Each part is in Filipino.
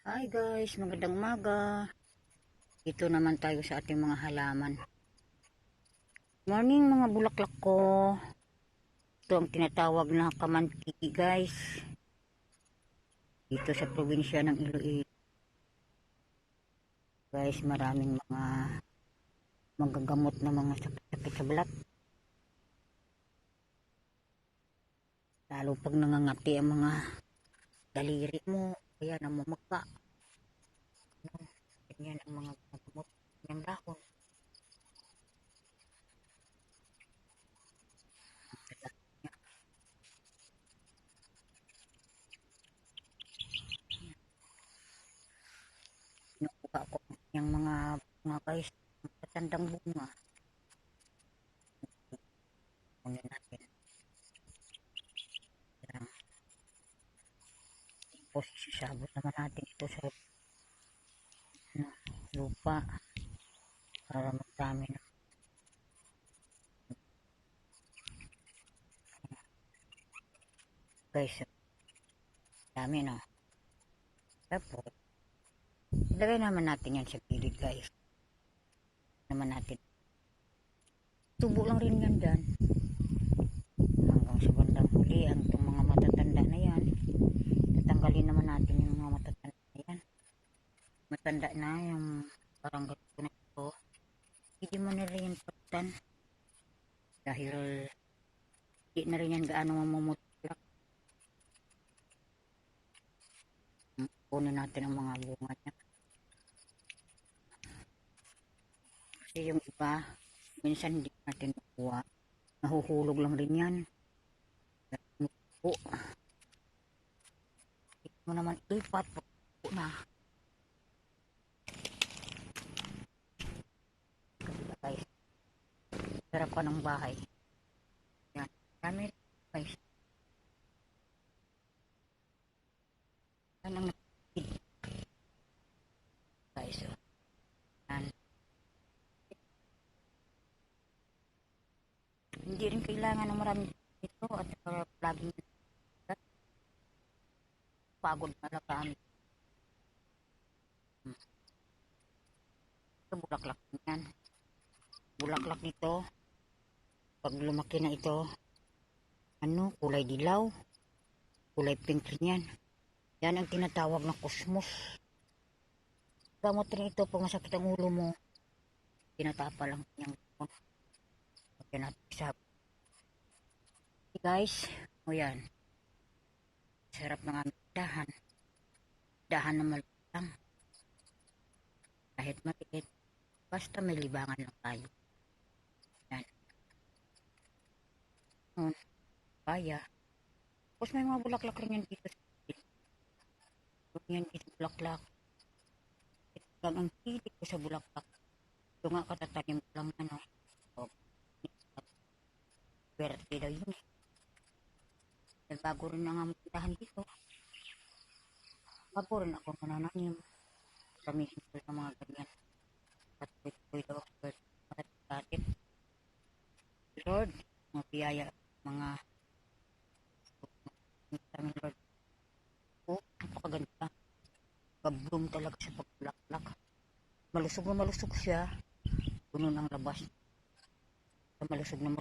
Hi guys, magandang umaga. Dito naman tayo sa ating mga halaman. Morning mga bulaklak ko. Ito ang tinatawag na kamantiki guys. Dito sa probinsya ng Iloilo. Guys, maraming mga magagamot na mga sakit-sakit sa balat. Lalo pag nangangati ang mga daliri mo, kaya namumagka. Ganyan ang mga gamot ng dahon. Nakuha ko yung mga guys, matandang bunga. Kunin natin. Tapos isasabot naman natin ito sa lupa para magdami na guys. Dami na. Tapos ilagay naman natin yan sa gilid guys. Naman natin. Tubo lang rin yan dyan. Hanggang sa bandang huli ang itong mga matatanda na yan. Tatanggalin naman natin yung mga matatanda na yan. Matanda na yung parang ganito na ito. Hindi mo na rin yan pagtan. Dahil hindi na rin yan gaano mamumutlak. Kunin natin ang mga bunga niya. Kasi yung iba, minsan hindi natin nakuha. Nahuhulog lang rin yan. Po. Ito mo naman ipat po na. Guys. Harapan ng bahay. Yan. Dami guys. Yan ang nakikid. Guys. Yan. Hindi rin kailangan ng maraming ito at laging pagod na kami. Ito bulaklak yan. Bulaklak nito. Pag lumaki na ito, kulay dilaw. Kulay pink rin yan. Yan ang tinatawag na cosmos. Gamot rin ito pag masakit ang ulo mo. Tinatapa lang niyang limon. Pagyan natin isa. Okay guys, o yan. Sarap ng aming dahan. Dahan na maliit lang. Kahit maliit, basta may libangan lang tayo. Yan. Kaya. Tapos may mga bulaklak rin yan dito. Yan dito bulaklak. Ito lang ang hilig ko sa bulaklak. Ito nga katatanim ko lang ano. Pwerte daw yun eh. Dahil bago rin na nga magpuntahan dito. Bago rin ako manananim. Gamitin ko sa mga ganyan. Patuloy daw ako matatatip. Lord, mga biyaya, mga namin Lord. Oh, napakaganda. Kabloom talaga sa pagbulaklak. Malusog na malusog siya. Puno ng labas. Malusog na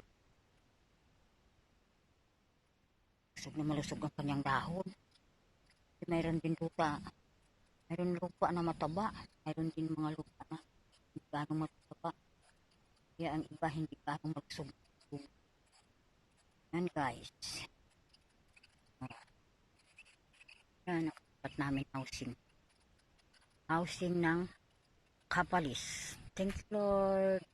malusog ang kanyang dahon. Mayroon din lupa. Mayroon lupa na mataba. Mayroon din mga lupa na hindi gaano mataba. Kaya ang iba hindi gaano malusog. Yan guys. Yan ang namin housing. Housing ng Kapalis. Thanks Lord.